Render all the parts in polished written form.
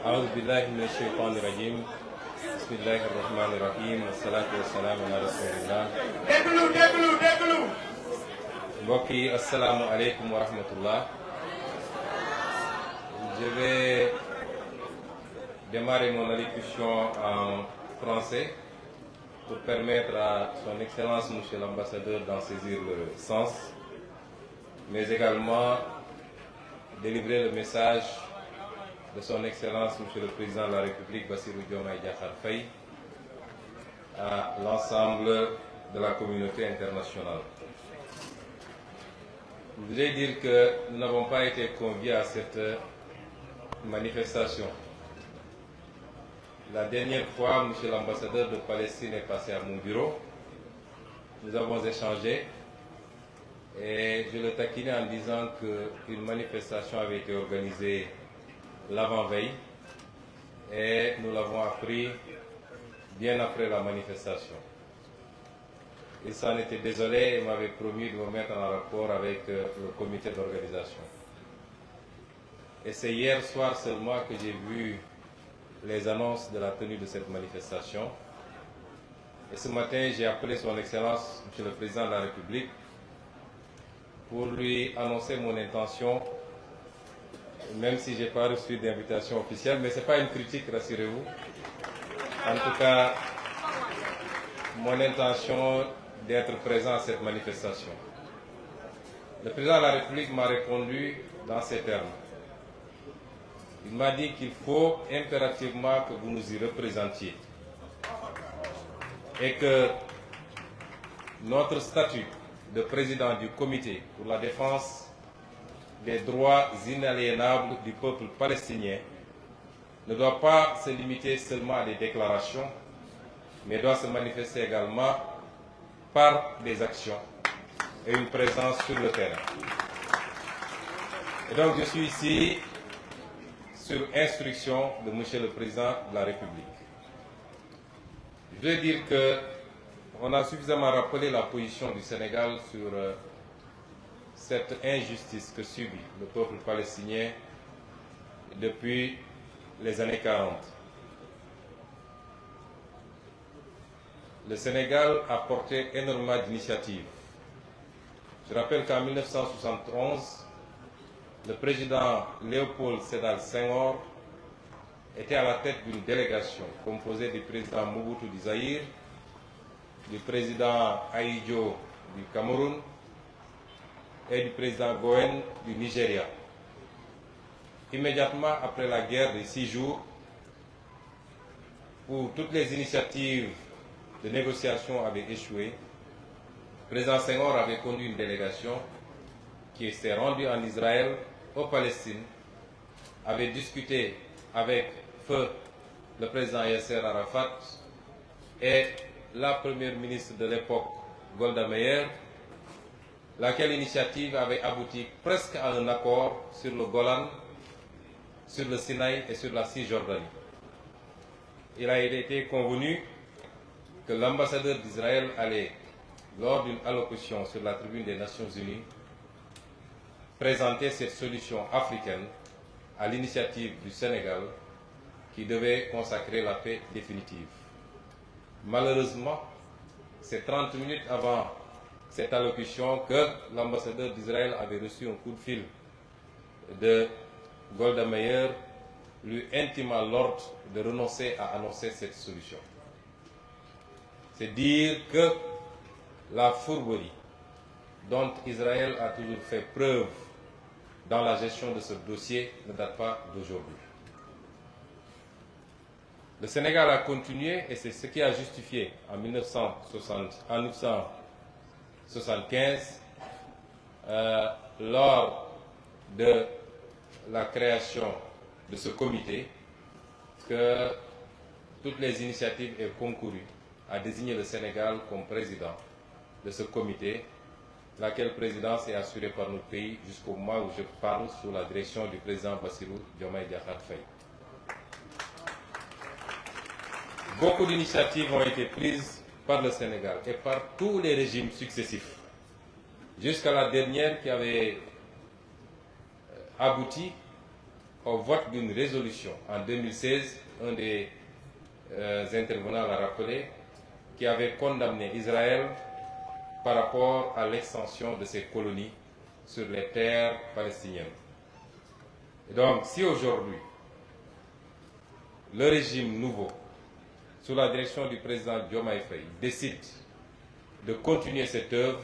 أعوذ بالله من الشيطان الرجيم بسم الله الرحمن الرحيم والصلاة والسلام على رسول الله déglu mbokk yi assalaamu aleykum wa rahmatullah. Je vais démarrer mon allocution en français pour permettre à son excellence monsieur l'ambassadeur d'en saisir le sens, mais également délivrer le message de son excellence monsieur le président de la République Bassirou Diomaye Diakhar Faye à l'ensemble de la communauté internationale. Je voudrais dire que nous n'avons pas été conviés à cette manifestation. La dernière fois, monsieur l'ambassadeur de Palestine est passé à mon bureau. Nous avons échangé et je le taquinais en disant qu'une manifestation avait été organisée l'avant-veille et nous l'avons appris bien après la manifestation. Il s'en était désolé et m'avait promis de me mettre en rapport avec le comité d'organisation. Et c'est hier soir seulement que j'ai vu les annonces de la tenue de cette manifestation. Et ce matin, j'ai appelé son Excellence, monsieur le Président de la République, pour lui annoncer mon intention, même si je n'ai pas reçu d'invitation officielle, mais ce n'est pas une critique, rassurez-vous. En tout cas, mon intention d'être présent à cette manifestation. Le président de la République m'a répondu dans ces termes. Il m'a dit qu'il faut impérativement que vous nous y représentiez et que notre statut de président du comité pour la défense des droits inaliénables du peuple palestinien ne doit pas se limiter seulement à des déclarations, mais doit se manifester également par des actions et une présence sur le terrain. Et donc je suis ici sur instruction de monsieur le Président de la République. Je veux dire qu'on a suffisamment rappelé la position du Sénégal sur cette injustice que subit le peuple palestinien depuis les années 40. Le Sénégal a porté énormément d'initiatives. Je rappelle qu'en 1971, le président Léopold Sédar Senghor était à la tête d'une délégation composée du président Mobutu du Zaïre, du président Ahidjo du Cameroun et du président Goen du Nigeria. Immédiatement après la guerre des 6 jours, où toutes les initiatives de négociation avaient échoué, le président Senghor avait conduit une délégation qui s'est rendue en Israël, au Palestine, avait discuté avec feu le président Yasser Arafat et la première ministre de l'époque, Golda Meir, laquelle initiative avait abouti presque à un accord sur le Golan, sur le Sinaï et sur la Cisjordanie. Il a été convenu que l'ambassadeur d'Israël allait, lors d'une allocution sur la tribune des Nations Unies, présenter cette solution africaine à l'initiative du Sénégal qui devait consacrer la paix définitive. Malheureusement, c'est 30 minutes avant cette allocution que l'ambassadeur d'Israël avait reçu un coup de fil de Golda Meir lui intimant l'ordre de renoncer à annoncer cette solution. C'est dire que la fourberie dont Israël a toujours fait preuve dans la gestion de ce dossier ne date pas d'aujourd'hui. Le Sénégal a continué et c'est ce qui a justifié en 1975, lors de la création de ce comité, que toutes les initiatives aient concouru à désigner le Sénégal comme président de ce comité, laquelle présidence est assurée par notre pays jusqu'au moment où je parle sous la direction du président Bassirou Diomaye Diakhar Faye. beaucoup d'initiatives ont été prises par le Sénégal et par tous les régimes successifs, jusqu'à la dernière qui avait abouti au vote d'une résolution en 2016, un des intervenants l'a rappelé, qui avait condamné Israël par rapport à l'extension de ses colonies sur les terres palestiniennes. Et donc, si aujourd'hui, le régime nouveau, sous la direction du président Diomaye Faye, décide de continuer cette œuvre,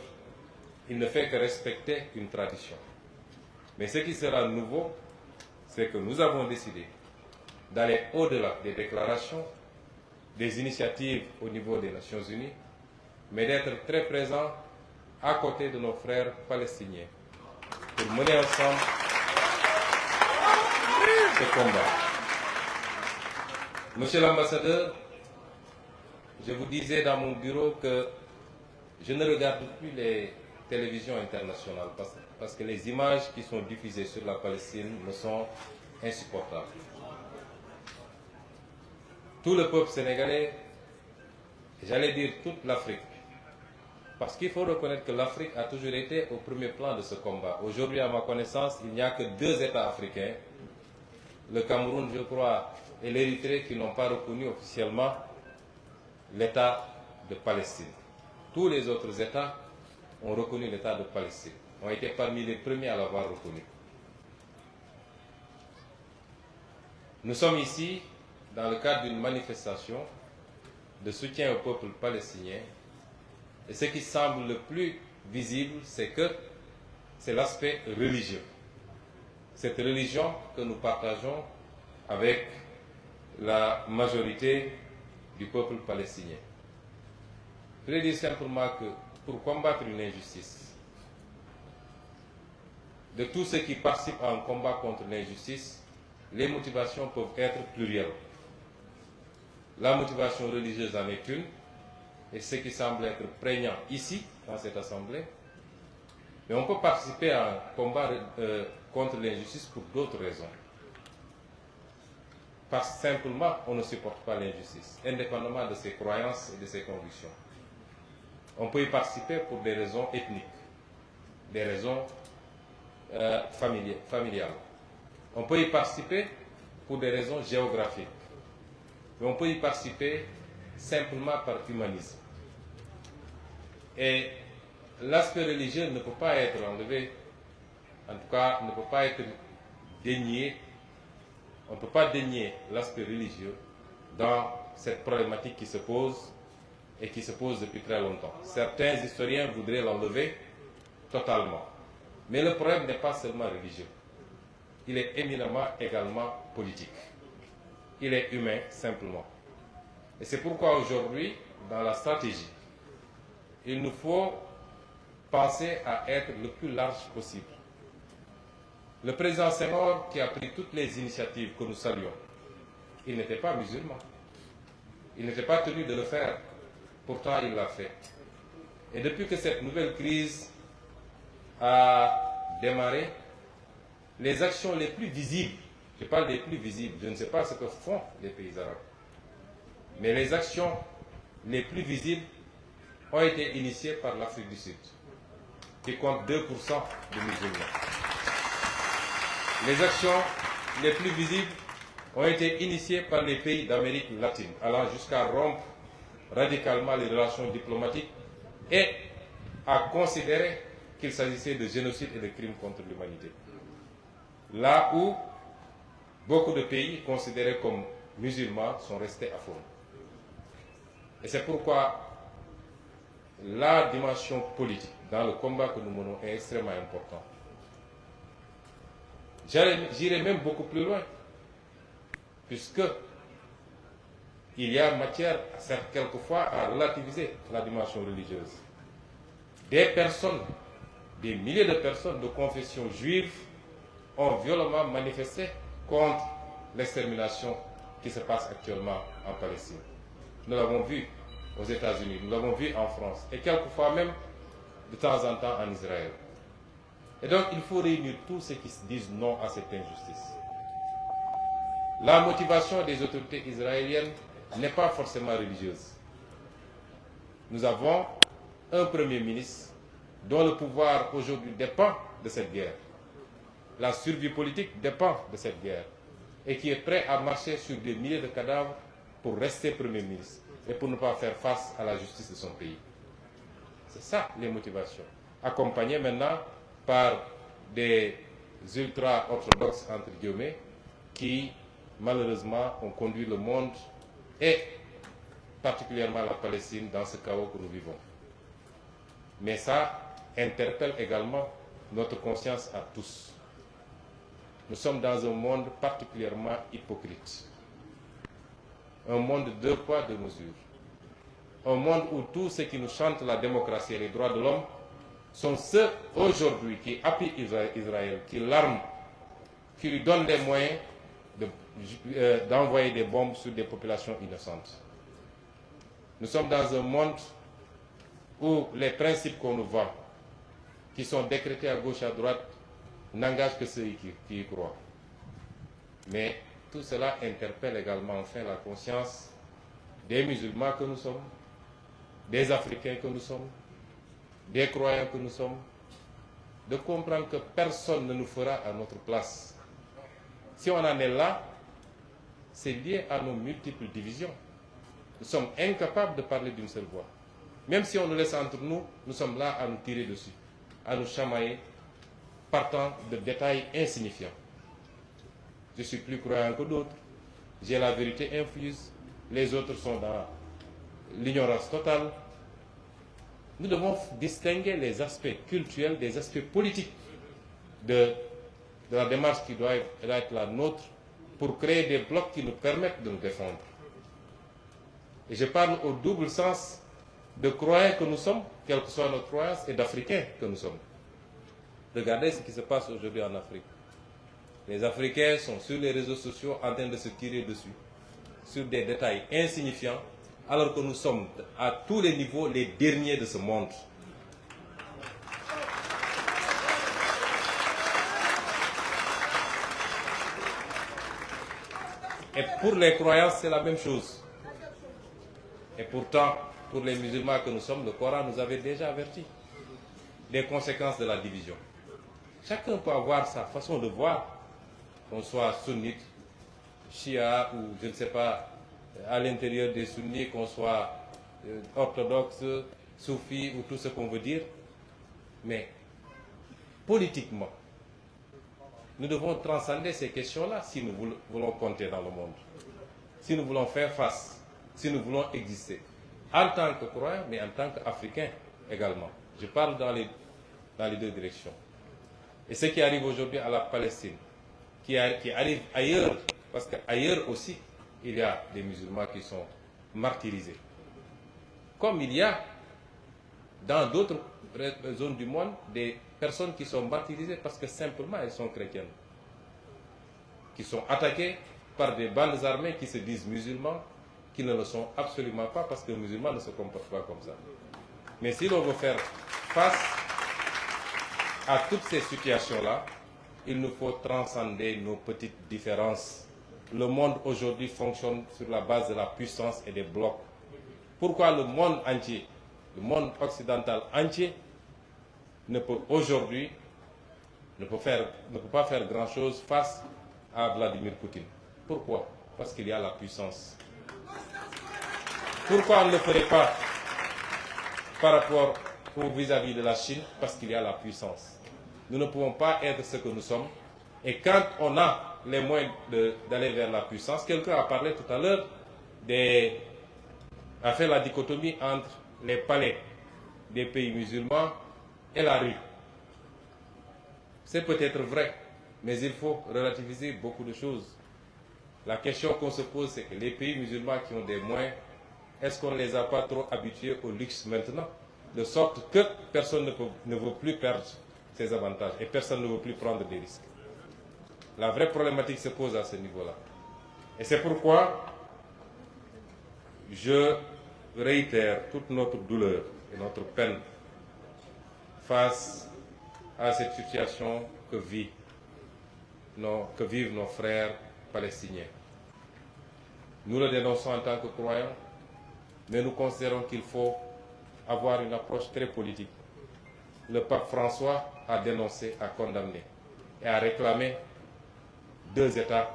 il ne fait que respecter une tradition. Mais ce qui sera nouveau, c'est que nous avons décidé d'aller au-delà des déclarations, des initiatives au niveau des Nations Unies, mais d'être très présents à côté de nos frères palestiniens pour mener ensemble ce combat. Monsieur l'ambassadeur, je vous disais dans mon bureau que je ne regarde plus les télévisions internationales parce que les images qui sont diffusées sur la Palestine me sont insupportables. Tout le peuple sénégalais, j'allais dire toute l'Afrique, parce qu'il faut reconnaître que l'Afrique a toujours été au premier plan de ce combat. Aujourd'hui, à ma connaissance, il n'y a que 2 États africains, le Cameroun, je crois, et l'Érythrée, qui n'ont pas reconnu officiellement l'État de Palestine. Tous les autres États ont reconnu l'État de Palestine, ont été parmi les premiers à l'avoir reconnu. Nous sommes ici dans le cadre d'une manifestation de soutien au peuple palestinien. Et ce qui semble le plus visible, c'est que c'est l'aspect religieux. Cette religion que nous partageons avec la majorité du peuple palestinien. Je voulais dire simplement que pour combattre une injustice, de tous ceux qui participent à un combat contre l'injustice, les motivations peuvent être plurielles. La motivation religieuse en est une, et ce qui semble être prégnant ici, dans cette assemblée. Mais on peut participer à un combat contre l'injustice pour d'autres raisons. Parce que simplement, on ne supporte pas l'injustice, indépendamment de ses croyances et de ses convictions. On peut y participer pour des raisons ethniques, des raisons familiales. On peut y participer pour des raisons géographiques. Mais on peut y participer simplement par humanisme. Et l'aspect religieux ne peut pas être enlevé, en tout cas ne peut pas être dénié. On ne peut pas dénier l'aspect religieux dans cette problématique qui se pose et qui se pose depuis très longtemps. Certains historiens voudraient l'enlever totalement. Mais le problème n'est pas seulement religieux. Il est éminemment également politique. Il est humain, simplement. Et c'est pourquoi aujourd'hui, dans la stratégie, il nous faut penser à être le plus large possible. Le président Senghor, qui a pris toutes les initiatives que nous saluons, il n'était pas musulman. Il n'était pas tenu de le faire. Pourtant, il l'a fait. Et depuis que cette nouvelle crise a démarré, les actions les plus visibles, je parle des plus visibles, je ne sais pas ce que font les pays arabes, mais les actions les plus visibles ont été initiées par l'Afrique du Sud, qui compte 2% de musulmans. Les actions les plus visibles ont été initiées par les pays d'Amérique latine, allant jusqu'à rompre radicalement les relations diplomatiques et à considérer qu'il s'agissait de génocide et de crimes contre l'humanité. Là où beaucoup de pays considérés comme musulmans sont restés à fond. Et c'est pourquoi la dimension politique dans le combat que nous menons est extrêmement importante. J'irai même beaucoup plus loin, puisque il y a matière, quelquefois, à relativiser la dimension religieuse. Des personnes, des milliers de personnes de confession juive ont violemment manifesté contre l'extermination qui se passe actuellement en Palestine. Nous l'avons vu aux États-Unis, nous l'avons vu en France, et quelquefois même de temps en temps en Israël. Et donc il faut réunir tous ceux qui se disent non à cette injustice. La motivation des autorités israéliennes n'est pas forcément religieuse. Nous avons un Premier ministre dont le pouvoir aujourd'hui dépend de cette guerre. La survie politique dépend de cette guerre et qui est prêt à marcher sur des milliers de cadavres pour rester Premier ministre et pour ne pas faire face à la justice de son pays. C'est ça les motivations. Accompagnées maintenant par des ultra-orthodoxes, entre guillemets, qui malheureusement ont conduit le monde et particulièrement la Palestine dans ce chaos que nous vivons. Mais ça interpelle également notre conscience à tous. Nous sommes dans un monde particulièrement hypocrite. Un monde de 2 poids, 2 mesures. Un monde où tous ceux qui nous chantent la démocratie et les droits de l'homme sont ceux aujourd'hui qui appuient Israël, qui l'arment, qui lui donnent les moyens d'envoyer des bombes sur des populations innocentes. Nous sommes dans un monde où les principes qu'on nous vend, qui sont décrétés à gauche et à droite, n'engagent que ceux qui y croient. Mais tout cela interpelle également enfin la conscience des musulmans que nous sommes, des Africains que nous sommes, des croyants que nous sommes, de comprendre que personne ne nous fera à notre place. Si on en est là, c'est lié à nos multiples divisions. Nous sommes incapables de parler d'une seule voix. Même si on nous laisse entre nous, nous sommes là à nous tirer dessus, à nous chamailler, partant de détails insignifiants. Je suis plus croyant que d'autres, j'ai la vérité infuse, les autres sont dans l'ignorance totale. Nous devons distinguer les aspects culturels des aspects politiques de la démarche qui doit être la nôtre pour créer des blocs qui nous permettent de nous défendre. Et je parle au double sens de croyants que nous sommes, quelle que soit notre croyance, et d'Africains que nous sommes. Regardez ce qui se passe aujourd'hui en Afrique. Les Africains sont sur les réseaux sociaux en train de se tirer dessus, sur des détails insignifiants, alors que nous sommes à tous les niveaux les derniers de ce monde. Et pour les croyants, c'est la même chose. Et pourtant, pour les musulmans que nous sommes, le Coran nous avait déjà averti des conséquences de la division. Chacun peut avoir sa façon de voir, qu'on soit sunnite, chia ou je ne sais pas, à l'intérieur des sunnis, qu'on soit orthodoxe, soufi ou tout ce qu'on veut dire. Mais politiquement, nous devons transcender ces questions-là si nous voulons compter dans le monde, si nous voulons faire face, si nous voulons exister, en tant que croyants, mais en tant qu'Africains également. Je parle dans les 2 directions. Et ce qui arrive aujourd'hui à la Palestine, qui arrive ailleurs, parce qu'ailleurs aussi, il y a des musulmans qui sont martyrisés. Comme il y a dans d'autres zones du monde des personnes qui sont martyrisées parce que simplement elles sont chrétiennes, qui sont attaquées par des bandes armées qui se disent musulmans, qui ne le sont absolument pas parce que les musulmans ne se comportent pas comme ça. Mais si l'on veut faire face à toutes ces situations-là, il nous faut transcender nos petites différences. Le monde aujourd'hui fonctionne sur la base de la puissance et des blocs. Pourquoi le monde entier, le monde occidental entier, ne peut aujourd'hui ne peut pas faire grand-chose face à Vladimir Poutine? Pourquoi? Parce qu'il y a la puissance. Pourquoi on ne le ferait pas par rapport ou vis-à-vis de la Chine? Parce qu'il y a la puissance. Nous ne pouvons pas être ce que nous sommes. Et quand on a les moyens d'aller vers la puissance, quelqu'un a parlé tout à l'heure, a fait la dichotomie entre les palais des pays musulmans et la rue. C'est peut-être vrai, mais il faut relativiser beaucoup de choses. La question qu'on se pose, c'est que les pays musulmans qui ont des moyens, est-ce qu'on ne les a pas trop habitués au luxe maintenant? De sorte que personne ne veut plus perdre ses avantages et personne ne veut plus prendre des risques. La vraie problématique se pose à ce niveau-là. Et c'est pourquoi je réitère toute notre douleur et notre peine face à cette situation que vivent nos frères palestiniens. Nous le dénonçons en tant que croyants, mais nous considérons qu'il faut avoir une approche très politique. Le pape François a dénoncé, a condamné et a réclamé 2 États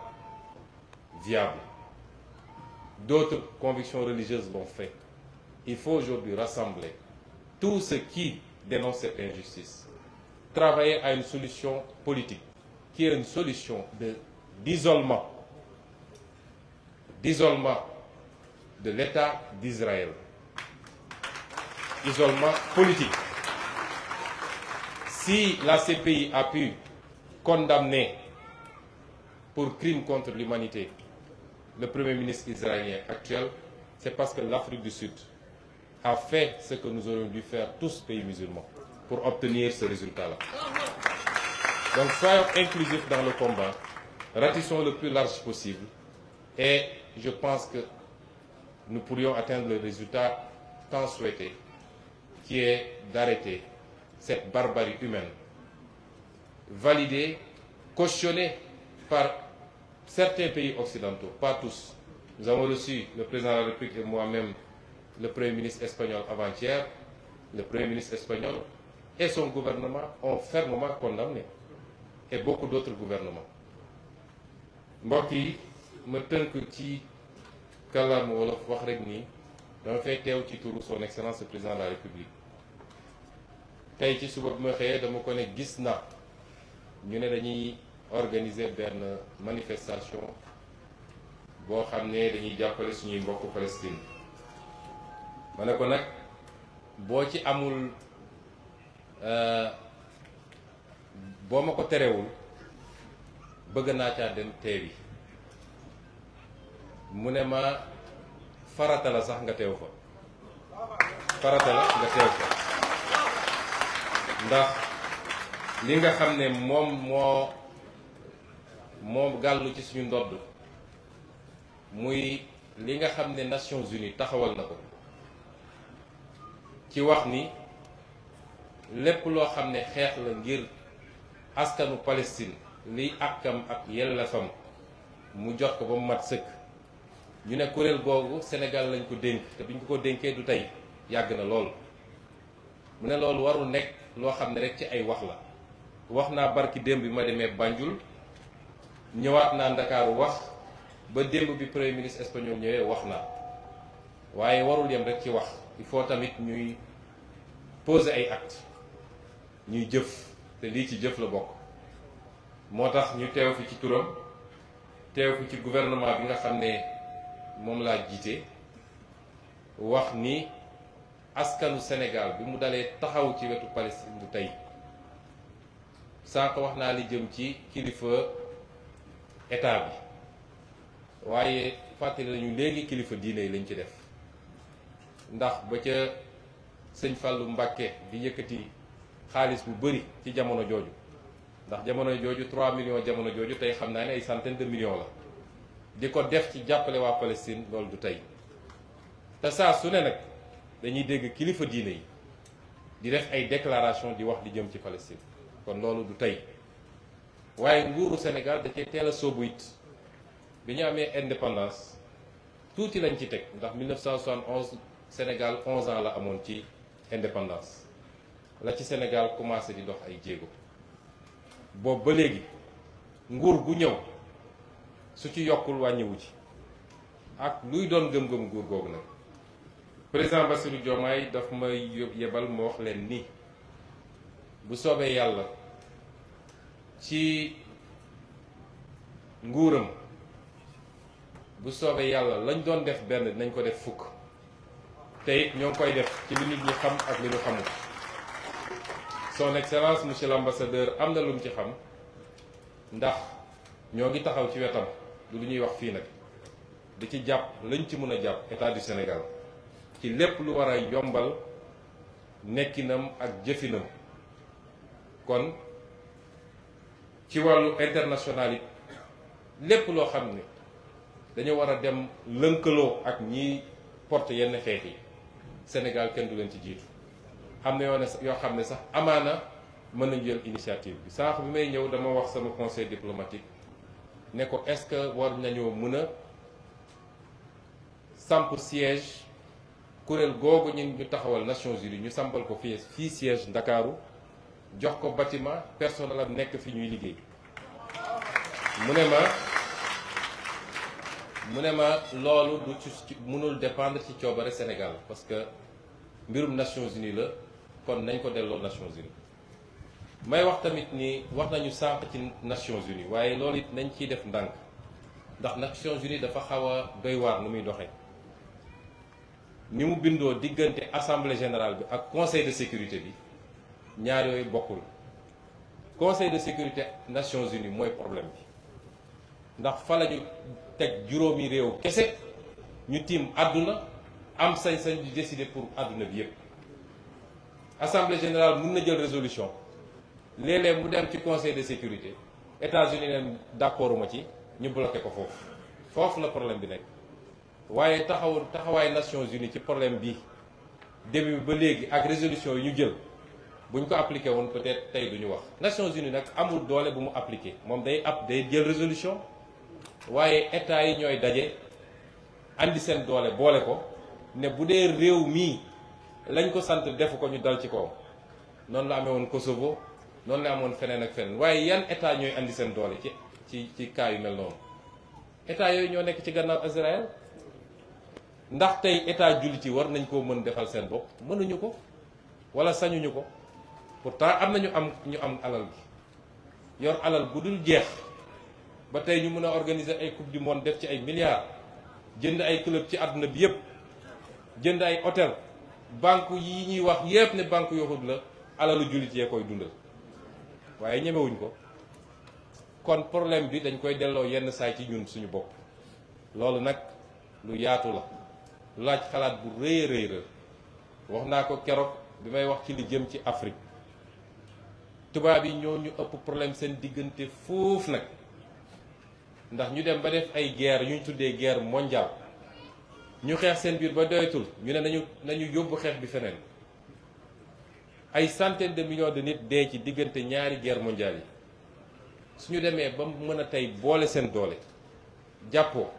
viables. D'autres convictions religieuses l'ont fait. Il faut aujourd'hui rassembler tous ceux qui dénoncent cette injustice, travailler à une solution politique, qui est une solution d'isolement de l'État d'Israël. Isolement politique. Si la CPI a pu condamner pour crime contre l'humanité le Premier ministre israélien actuel, c'est parce que l'Afrique du Sud a fait ce que nous aurions dû faire tous pays musulmans pour obtenir ce résultat-là. Donc soyons inclusifs dans le combat, ratissons le plus large possible et je pense que nous pourrions atteindre le résultat tant souhaité, qui est d'arrêter cette barbarie humaine, validée, cautionnée par certains pays occidentaux, pas tous. Nous avons reçu, le président de la République et moi-même, le Premier ministre espagnol avant-hier. Le Premier ministre espagnol et son gouvernement ont fermement condamné, et beaucoup d'autres gouvernements. mbokk yi ma tënk ci kàllaama wolof wax rek nii dama fay teew ci turu son excellence le président de la République. tey ci suba bi ma xëyee dama ko ne gis na ñu ne dañuy organiser benn manifestation boo xam ne dañuy jàppale suñuy mbokku Palestine. ma ne ko nag boo ci amul boo ma ko terewul bëgg naa caa dem teewi. mu ne ma farata la sax nga teew fa, farata la nga teew fa ndax li nga xam ne moo gàllu ci suñu ndodd muy li nga xam ne Nations Unies taxawal na ko ci wax ni lépp loo xam ne xeex la ngir askanu Palestine liy àkkam ak yellefam mu jox ko ba mu mat sëkk. ñu ne kuréel googu Sénégal lañ ko dénk te biñ ko dénkee du tey yàgg na lool. mu ne loolu warul nekk loo xam ne rek ci ay wax la. wax naa barki démb bi ma demee Banjul ñëwaat naa Ndakaaru wax ba démb bi premier ministre espagnol ñëwee wax naa waaye warul yem rek ci wax. il faut tamit ñuy poser ay actes ñuy jëf te lii ci jëf la bokk. moo tax ñu teew fi ci turam teew fi ci gouvernement bi nga xam ne moom laa jiite wax ni askanu Sénégal bi mu dalee taxaw ci wetu Palestine bu tey sànq wax naa li jëm ci kilifa état bi waaye fàttali nañu léegi kilifa diine yi lañ ci def ndax ba ca sëñ Fallou Mbacké di yëkkati xaalis bu bëri ci jamono jooju ndax jamono jooju 3 millions jamono jooju tey xam naa ne ay centaine de millions la di ko def ci jàppale waa Palestine loolu du tey te saa su ne nag dañuy dégg kilifa diine yi di def ay déclaration di wax di jëm ci Palestine kon loolu du tey waaye nguuru Sénégal da cee teel a soobu it bi ñu amee indépendance tuuti lañ ci teg ndax 1971 Sénégal 11 ans la amoon ci indépendance la ci Sénégal commencé di dox ay jéego boobu ba léegi nguur gu ñëw su ci yokkul wàññiwu ci ak luy doon gëm-gëm nguur googu nag président Bassirou Diomaye daf ma yebal ma wax leen ni bu soobee yàlla ci nguuram bu soobee yàlla lañ doon def benn dinañ ko def fukk te it ñoo ngi koy def ci li nit ñi xam ak li ñu xamul. son excellence monsieur l'ambassadeur am na lu mu ci xam ndax ñoo ngi taxaw ci wetam du lu ñuy wax fii nag di ci jàpp lañ ci mën a jàpp état du Sénégal ci lépp lu war a yombal nekkinam ak jëfinam. kon ci wàllu international it lépp loo xam ne dañu war a dem lënkaloo ak ñiy porte yenn xeex yi Sénégal kenn du leen ci jiitu. am na yoo xam ne sax amaana mën nañu jël initiative bi sànq bi may ñëw dama wax sama conseil diplomatique ne ko est-ce que war nañoo mën a samp siège kuréel googu ñun ñu taxawal Nations Unies ñu sampal ko fii siège Ndakaaru jox ko bâtiment personnel am nekk fi ñuy liggéey mu ne ma loolu du ci mënul dépendre ci coobare Sénégal parce que mbirum Nations Unies la kon nañ ko delloo Nations Unies may wax tamit ni wax nañu sànq ci Nations Unies waaye loolu it nañ ciy def ndànk ndax Nations Unies dafa xaw a doy waar nu muy doxee ni mu bindoo diggante assemblée générale bi ak conseil de sécurité bi ñaar yooyu bokkul conseil de sécurité Nations Unies mooy problème bi ndax fa la ñu teg juróomi réew kese ñu tiim àdduna am sañ-sañ di décider pour àdduna bi yépp assemblée générale mun na jël résolution léeg-léeg mu dem ci conseil de sécurité États-Unis leen d'accord ma ci ñu bloqué ko foofu la problème bi nekk waaye taxawaay Nations Unies ci problème bi début ba léegi ak résolution yi ñu jël bu ñu ko appliqué woon peut-être tey duñu wax Nations Unies nag amul doole bu mu appliqué moom day jël résolution waaye état yi ñooy daje andi seen doole boole ko ne bu dee réew mii lañ ko sant defu ko ñu dal ci kaw noonu la amee woon Kosovo noonu la amoon feneen ak feneen waaye yan état ñooy andi seen doole ci cas yu mel noonu état yooyu ñoo nekk ci gannaaw Israël ndax tey état jullit yi war nañ koo mën defal seen bopp mënuñu ko wala sañuñu ko pourtant am na ñu am alal gi yor alal bu dul jeex ba tey ñu mën a organiser ay coupe du monde def ci ay milliards jënd ay club ci àdduna bi yépp jënd ay hôtel banque yi ñuy wax yépp ne banque yahud la alalu jullit yee koy dundal waaye ñemewuñ ko kon problème bi dañ koy delloo yenn saay ci ñun suñu bopp loolu nag lu yaatu la laaj xalaat bu rëy rëy rëy wax naa ko keroog bi may wax ci li jëm ci Afrique tubaab yi ñoo ñu ëpp problème seen diggante foofu nag ndax ñu dem ba def ay guerre yu ñu tuddee guerre mondiale ñu xeex seen biir ba doyatul ñu ne nañu yóbbu xeex bi feneen ay centaines de millions de nit dee ci diggante ñaari guerre mondiale yi suñu demee ba mën a tey boole seen doole jàppoo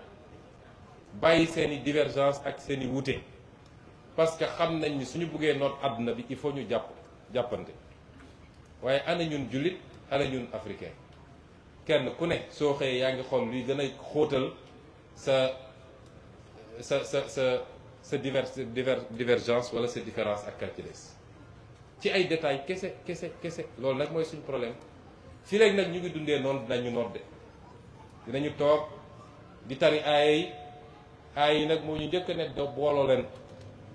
bàyyi seeni divergence ak seeni wuute parce que xam nañ ni suñu buggee noot àdduna bi il faut ñu jàppante waaye ana ñun jullit ana ñun africain kenn ku ne soo xëyee yaa ngi xool luy gën a xóotal sa divergence wala sa différence ak kal ci des ci ay détails kese loolu nag mooy suñu problème fii léegi nag ñu ngi dundee noonu dinañu nodde dinañu toog di tari aay yi nag moo ñu njëkk ne do booloo leen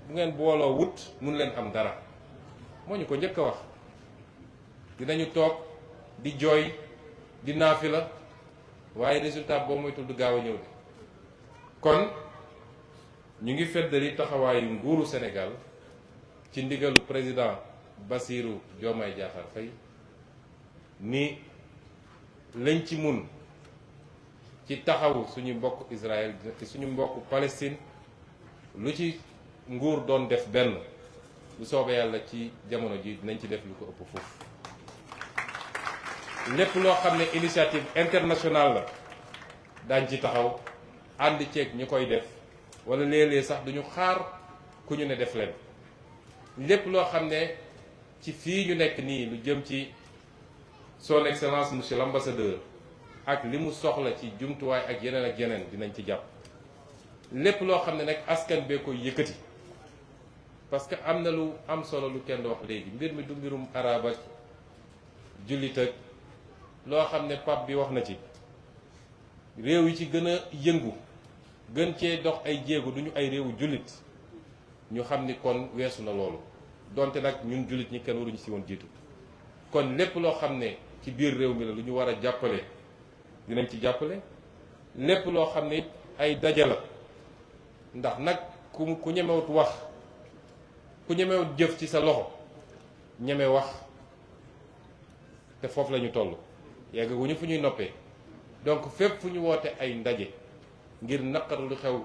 bu ngeen booloo wut mun leen am dara moo ñu ko njëkk a wax dinañu toog di jooy di naafi la waaye résultat boo moytul du gaaw a ñëw de kon ñu ngi feddali taxawaayu nguuru Sénégal ci ndigalu président Bassirou Diomaye Diakhar Faye ni lañ ci mun ci taxawu suñu mbokk Israël suñu mbokk Palestine lu ci nguur doon def benn lu soobee yàlla ci jamono ji dinañ ci def lu ko ëpp foofu lépp loo xam ne initiative internationale la daañ ci taxaw ànd ceeg ñu koy def wala léeg-léeg sax duñu xaar ku ñu ne def leen lépp loo xam ne ci fii ñu nekk nii lu jëm ci son excellence monsieur l'ambassadeur ak li mu soxla ci jumtuwaay ak yeneen dinañ ci jàpp lépp loo xam ne nag askan bee koy yëkkati parce que am na lu am solo lu kenn wax léegi mbir mi du mbirum arab ak jullit ak loo xam ne pap bi wax na ci réew yi ci gën a yëngu gën cee dox ay jéego duñu ay réewu jullit ñu xam ni kon weesu na loolu donte nag ñun jullit ñi kenn waruñu si woon jiitu kon lépp loo xam ne ci biir réew mi la lu ñu war a jàppale dinañ ci jàppale lépp loo xam ne ay daje la ndax nag ku ñemewut wax ku ñemewut jëf ci sa loxo ñeme wax te foofu la ñu toll yeggaguñu fu ñuy noppee donc fépp fu ñu woote ay ndaje ngir naqar lu xew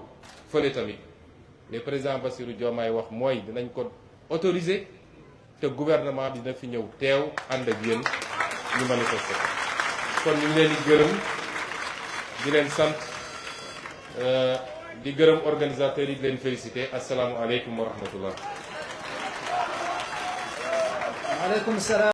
fële tamit le président Bassirou Diomaye wax mooy dinañ ko autoriser te gouvernement bi dina fi ñëw teew ànd ak yéen ñu manifester kon ñu ngi leen di gërëm di leen sant di gërëm organisateurs yi di leen féliciter asalaamualeykum wa rahmatullah. waaleykum salaam.